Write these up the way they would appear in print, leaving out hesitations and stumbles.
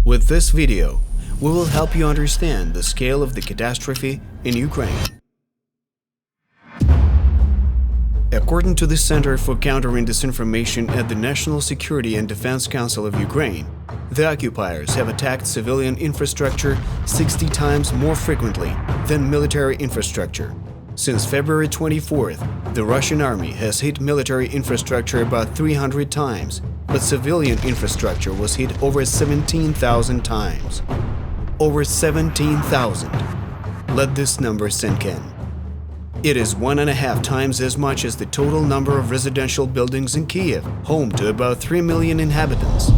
With this video, we will help you understand the scale of the catastrophe in Ukraine. According to the Center for Countering Disinformation at the National Security and Defense Council of Ukraine, the occupiers have attacked civilian infrastructure 60 times more frequently than military infrastructure. Since February 24th, the Russian army has hit military infrastructure about 300 times, but civilian infrastructure was hit over 17,000 times. Over 17,000. Let this number sink in. It is 1.5 times as much as the total number of residential buildings in Kiev, home to about 3 million inhabitants.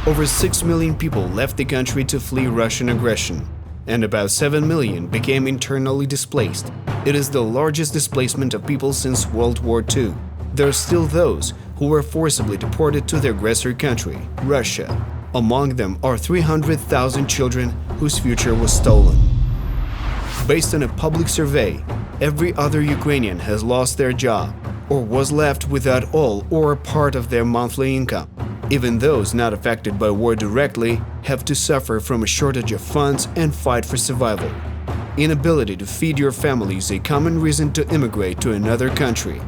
Over 6 million people left the country to flee Russian aggression, and about 7 million became internally displaced. It is the largest displacement of people since World War II. There are still those who were forcibly deported to the aggressor country, Russia. Among them are 300,000 children whose future was stolen. Based on a public survey, every other Ukrainian has lost their job or was left without all or a part of their monthly income. Even those not affected by war directly have to suffer from a shortage of funds and fight for survival. Inability to feed your family is a common reason to immigrate to another country.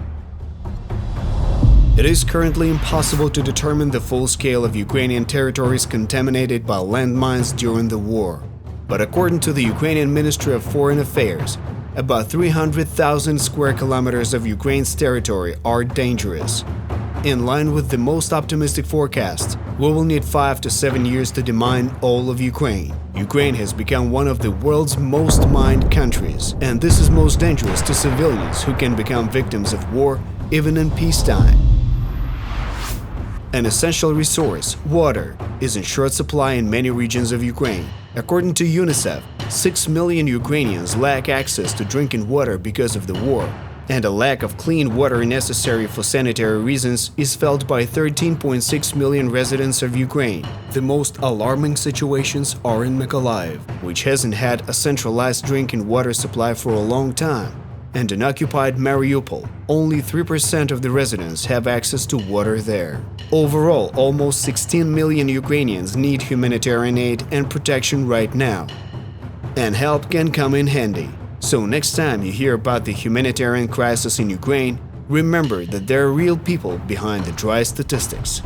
It is currently impossible to determine the full scale of Ukrainian territories contaminated by landmines during the war. But according to the Ukrainian Ministry of Foreign Affairs, about 300,000 square kilometers of Ukraine's territory are dangerous. In line with the most optimistic forecasts, we will need 5 to 7 years to demine all of Ukraine. Ukraine has become one of the world's most mined countries, and this is most dangerous to civilians who can become victims of war even in peacetime. An essential resource, water, is in short supply in many regions of Ukraine. According to UNICEF, 6 million Ukrainians lack access to drinking water because of the war, and a lack of clean water necessary for sanitary reasons is felt by 13.6 million residents of Ukraine. The most alarming situations are in Mykolaiv, which hasn't had a centralized drinking water supply for a long time, and in occupied Mariupol, only 3% of the residents have access to water there. Overall, almost 16 million Ukrainians need humanitarian aid and protection right now. And help can come in handy. So next time you hear about the humanitarian crisis in Ukraine, remember that there are real people behind the dry statistics.